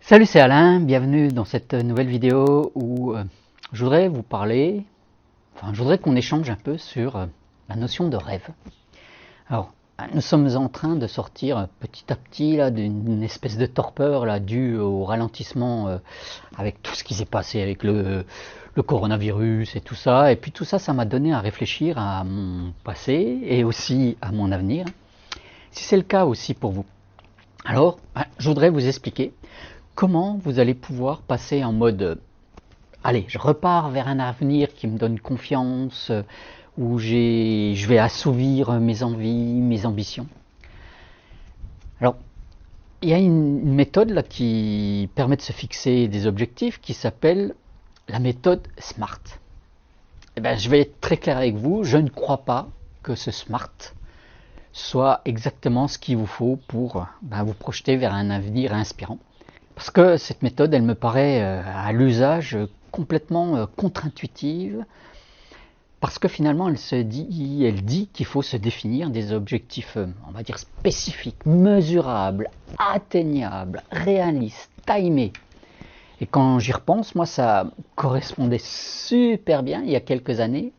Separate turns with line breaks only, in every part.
Salut, c'est Alain, bienvenue dans cette nouvelle vidéo où je voudrais vous parler, je voudrais qu'on échange un peu sur la notion de rêve. Alors, nous sommes en train de sortir petit à petit là d'une espèce de torpeur là due au ralentissement avec tout ce qui s'est passé avec le coronavirus et tout ça. Et puis tout ça, ça m'a donné à réfléchir à mon passé et aussi à mon avenir. Si c'est le cas aussi pour vous, alors je voudrais vous expliquer comment vous allez pouvoir passer en mode allez, je repars vers un avenir qui me donne confiance, où je vais assouvir mes envies, mes ambitions. Alors, il y a une méthode là qui permet de se fixer des objectifs qui s'appelle la méthode SMART. Eh bien, je vais être très clair avec vous, je ne crois pas que ce SMART soit exactement ce qu'il vous faut pour vous projeter vers un avenir inspirant. Parce que cette méthode, elle me paraît à l'usage complètement contre-intuitive, parce que finalement, elle dit qu'il faut se définir des objectifs, on va dire spécifiques, mesurables, atteignables, réalistes, timés. Et quand j'y repense, moi, ça correspondait super bien il y a quelques années,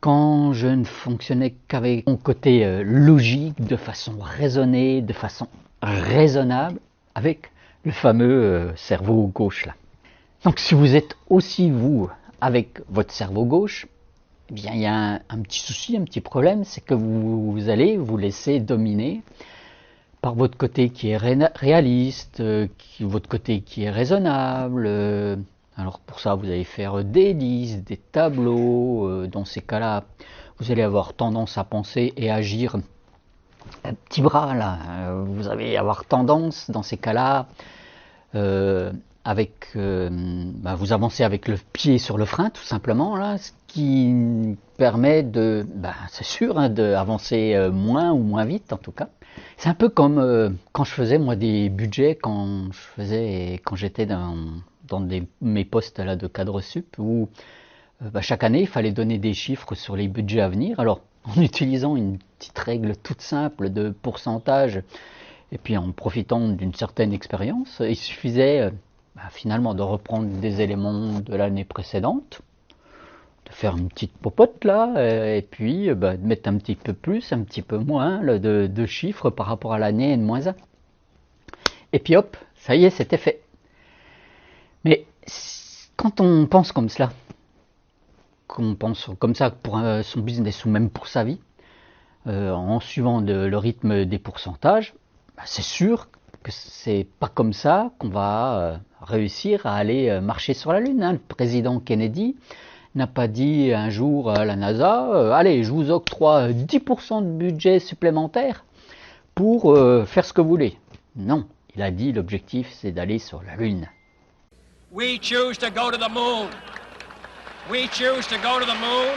quand je ne fonctionnais qu'avec mon côté logique, de façon raisonnée, de façon raisonnable, avec le fameux cerveau gauche là. Donc si vous êtes aussi vous avec votre cerveau gauche, eh bien il y a un petit souci, un petit problème, c'est que vous allez vous laisser dominer par votre côté qui est réaliste, votre côté qui est raisonnable. Alors pour ça vous allez faire des listes, des tableaux, dans ces cas-là vous allez avoir tendance à penser et agir un petit bras là, vous allez avoir tendance dans ces cas-là vous avancez avec le pied sur le frein tout simplement là, ce qui permet de, c'est sûr, d'avancer moins ou moins vite en tout cas. C'est un peu comme quand je faisais moi des budgets, quand j'étais dans mes postes là de cadre sup où chaque année il fallait donner des chiffres sur les budgets à venir. Alors en utilisant une petite règle toute simple de pourcentage et puis en profitant d'une certaine expérience, il suffisait finalement de reprendre des éléments de l'année précédente, de faire une petite popote là, et puis de mettre un petit peu plus, un petit peu moins de chiffres par rapport à l'année N-1. Et puis hop, ça y est, c'était fait. Mais quand on pense comme cela, qu'on pense comme ça pour son business ou même pour sa vie, en suivant le rythme des pourcentages, c'est sûr que c'est pas comme ça qu'on va réussir à aller marcher sur la Lune. Le président Kennedy n'a pas dit un jour à la NASA allez, je vous octroie 10% de budget supplémentaire pour faire ce que vous voulez. Non, il a dit l'objectif c'est d'aller sur la Lune.
We choose to go to the moon. We choose to go to the moon.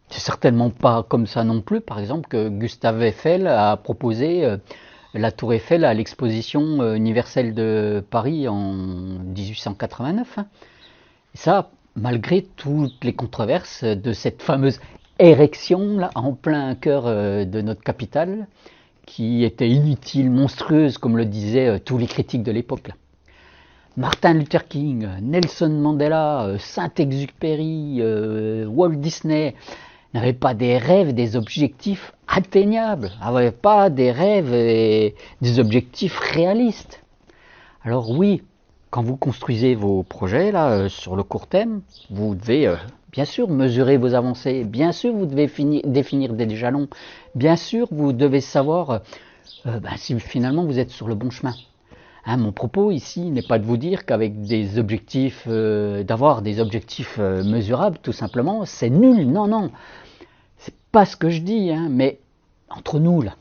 C'est certainement pas comme ça non plus, par exemple, que Gustave Eiffel a proposé la tour Eiffel à l'exposition universelle de Paris en 1889. Et ça, malgré toutes les controverses de cette fameuse érection là, en plein cœur de notre capitale, qui était inutile, monstrueuse, comme le disaient tous les critiques de l'époque. Martin Luther King, Nelson Mandela, Saint-Exupéry, Walt Disney n'avaient pas des rêves, des objectifs atteignables, n'avaient pas des rêves et des objectifs réalistes. Alors oui, quand vous construisez vos projets là sur le court terme, vous devez bien sûr mesurer vos avancées, bien sûr vous devez définir des jalons, bien sûr vous devez savoir si finalement vous êtes sur le bon chemin. Mon propos ici n'est pas de vous dire qu'avec des objectifs, d'avoir des objectifs mesurables tout simplement, c'est nul, non, c'est pas ce que je dis, mais entre nous là,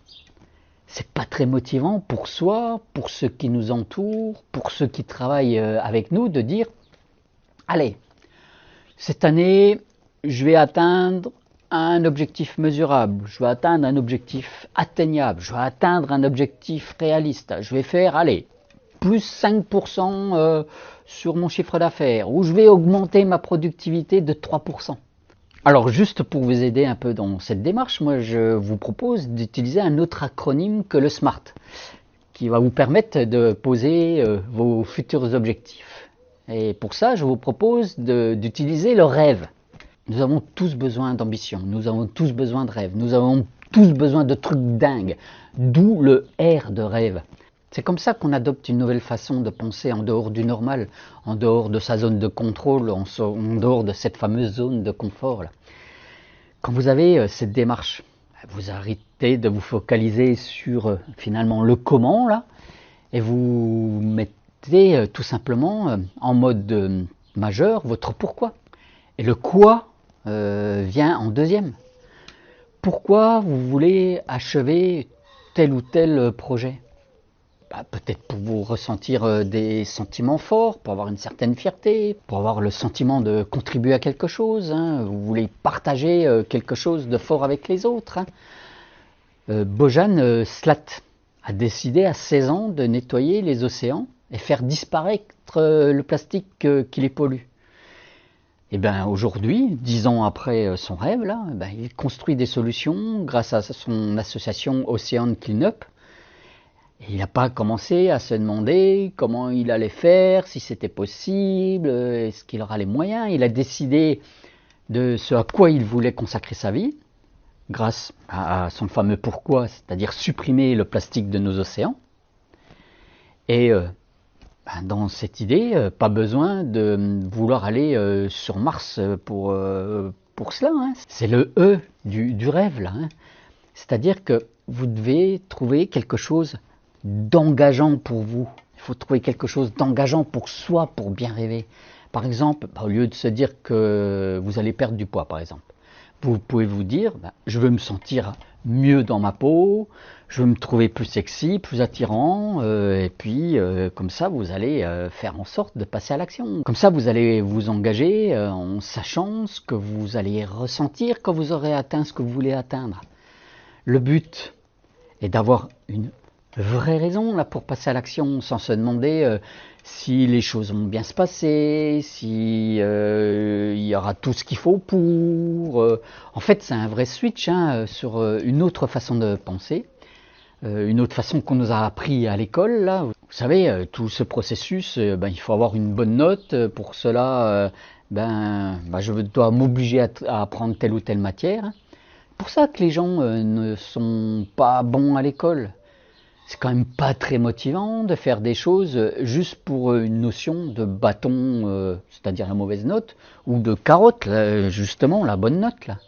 c'est pas très motivant pour soi, pour ceux qui nous entourent, pour ceux qui travaillent avec nous, de dire allez, cette année, je vais atteindre un objectif mesurable, je vais atteindre un objectif atteignable, je vais atteindre un objectif réaliste, je vais faire, allez, plus 5% sur mon chiffre d'affaires, ou je vais augmenter ma productivité de 3%. Alors juste pour vous aider un peu dans cette démarche, moi je vous propose d'utiliser un autre acronyme que le SMART, qui va vous permettre de poser vos futurs objectifs. Et pour ça, je vous propose d'utiliser le rêve. Nous avons tous besoin d'ambition, nous avons tous besoin de rêve, nous avons tous besoin de trucs dingues, d'où le R de rêve. C'est comme ça qu'on adopte une nouvelle façon de penser en dehors du normal, en dehors de sa zone de contrôle, en dehors de cette fameuse zone de confort là. Quand vous avez cette démarche, vous arrêtez de vous focaliser sur finalement le comment là, et vous mettez tout simplement en mode majeur votre pourquoi. Et le quoi vient en deuxième. Pourquoi vous voulez achever tel ou tel projet? Peut-être pour vous ressentir des sentiments forts, pour avoir une certaine fierté, pour avoir le sentiment de contribuer à quelque chose. Hein. Vous voulez partager quelque chose de fort avec les autres. Hein. Bojan Slat a décidé à 16 ans de nettoyer les océans et faire disparaître le plastique qui les pollue. Et bien aujourd'hui, 10 ans après son rêve, là, il construit des solutions grâce à son association Ocean Cleanup. Et il n'a pas commencé à se demander comment il allait faire, si c'était possible, est-ce qu'il aura les moyens. Il a décidé de ce à quoi il voulait consacrer sa vie, grâce à son fameux pourquoi, c'est-à-dire supprimer le plastique de nos océans. Et dans cette idée, pas besoin de vouloir aller sur Mars pour cela. Hein. C'est le E du rêve, là. Hein. C'est-à-dire que vous devez trouver quelque chose d'engageant pour vous. Il faut trouver quelque chose d'engageant pour soi, pour bien rêver. Par exemple, au lieu de se dire que vous allez perdre du poids, par exemple, vous pouvez vous dire, je veux me sentir mieux dans ma peau, je veux me trouver plus sexy, plus attirant, et puis comme ça vous allez faire en sorte de passer à l'action. Comme ça vous allez vous engager en sachant ce que vous allez ressentir quand vous aurez atteint ce que vous voulez atteindre. Le but est d'avoir une vraie raison là pour passer à l'action, sans se demander si les choses vont bien se passer, si il y aura tout ce qu'il faut pour. En fait, c'est un vrai switch sur une autre façon de penser, une autre façon qu'on nous a appris à l'école. Là, vous savez, tout ce processus, il faut avoir une bonne note. Pour cela, je dois m'obliger à apprendre telle ou telle matière. C'est pour ça que les gens ne sont pas bons à l'école. C'est quand même pas très motivant de faire des choses juste pour une notion de bâton, c'est-à-dire la mauvaise note, ou de carotte, là, justement, la bonne note. Là.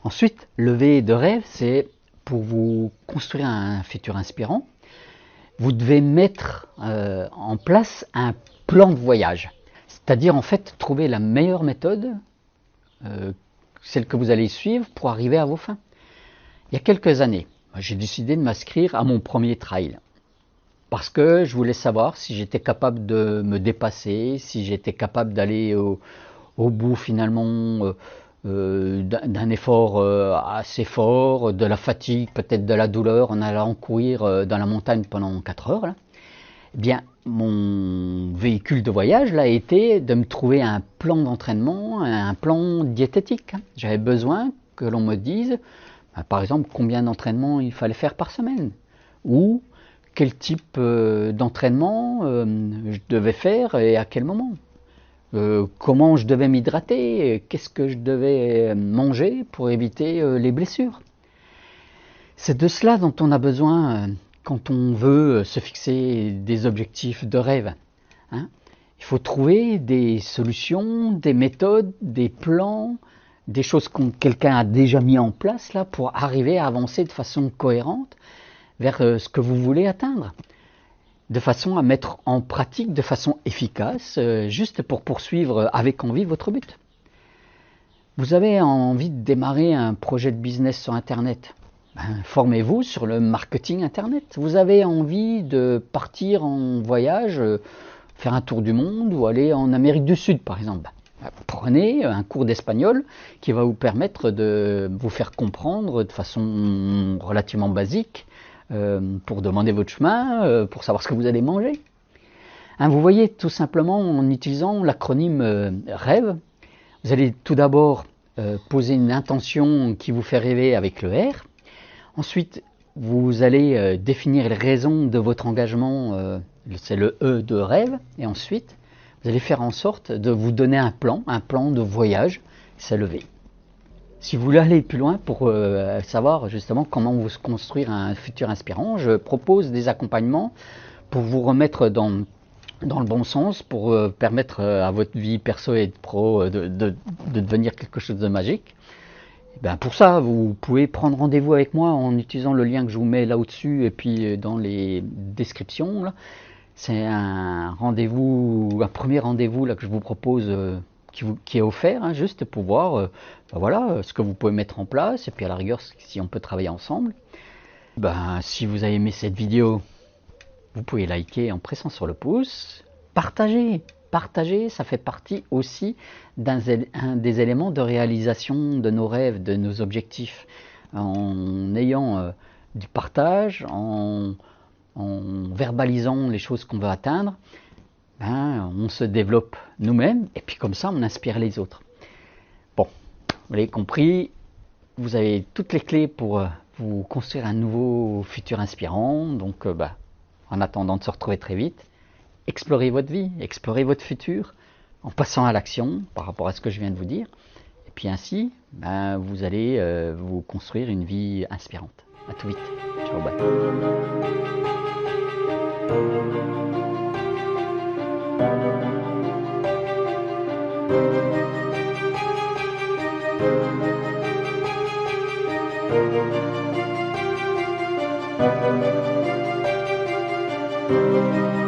Ensuite, le V de rêve, c'est pour vous construire un futur inspirant, vous devez mettre en place un plan de voyage. C'est-à-dire, en fait, trouver la meilleure méthode, celle que vous allez suivre pour arriver à vos fins. Il y a quelques années, j'ai décidé de m'inscrire à mon premier trail parce que je voulais savoir si j'étais capable de me dépasser, si j'étais capable d'aller au bout finalement d'un effort assez fort, de la fatigue, peut-être de la douleur en allant courir dans la montagne pendant 4 heures. Là. Eh bien, mon véhicule de voyage là, a été de me trouver un plan d'entraînement, un plan diététique. J'avais besoin que l'on me dise par exemple, combien d'entraînements il fallait faire par semaine, ou quel type d'entraînement je devais faire et à quel moment, comment je devais m'hydrater, qu'est-ce que je devais manger pour éviter les blessures. C'est de cela dont on a besoin quand on veut se fixer des objectifs de rêve. Hein. Il faut trouver des solutions, des méthodes, des plans, des choses que quelqu'un a déjà mis en place là pour arriver à avancer de façon cohérente vers ce que vous voulez atteindre, de façon à mettre en pratique de façon efficace, juste pour poursuivre avec envie votre but. Vous avez envie de démarrer un projet de business sur Internet, formez-vous sur le marketing Internet. Vous avez envie de partir en voyage, faire un tour du monde ou aller en Amérique du Sud par exemple. Prenez un cours d'espagnol qui va vous permettre de vous faire comprendre de façon relativement basique pour demander votre chemin, pour savoir ce que vous allez manger. Vous voyez, tout simplement en utilisant l'acronyme REVE, vous allez tout d'abord poser une intention qui vous fait rêver avec le R. Ensuite, vous allez définir les raisons de votre engagement, c'est le E de rêve. Et ensuite, vous allez faire en sorte de vous donner un plan de voyage, c'est le V. Si vous voulez aller plus loin pour savoir justement comment vous construire un futur inspirant, je propose des accompagnements pour vous remettre dans le bon sens, pour permettre à votre vie perso et pro de devenir quelque chose de magique. Et bien pour ça, vous pouvez prendre rendez-vous avec moi en utilisant le lien que je vous mets là au-dessus et puis dans les descriptions. Là. C'est un rendez-vous, un premier rendez-vous là, que je vous propose qui est offert, hein, juste pour voir voilà, ce que vous pouvez mettre en place et puis à la rigueur si on peut travailler ensemble. Si vous avez aimé cette vidéo, vous pouvez liker en pressant sur le pouce, partager, ça fait partie aussi d'un des éléments de réalisation de nos rêves, de nos objectifs. En ayant du partage, en verbalisant les choses qu'on veut atteindre, on se développe nous-mêmes et puis comme ça on inspire les autres. Bon, vous l'avez compris, vous avez toutes les clés pour vous construire un nouveau futur inspirant. Donc en attendant de se retrouver très vite, explorez votre vie, explorez votre futur en passant à l'action par rapport à ce que je viens de vous dire. Et puis ainsi, vous allez vous construire une vie inspirante. À tout vite. Ciao, bye. Thank you.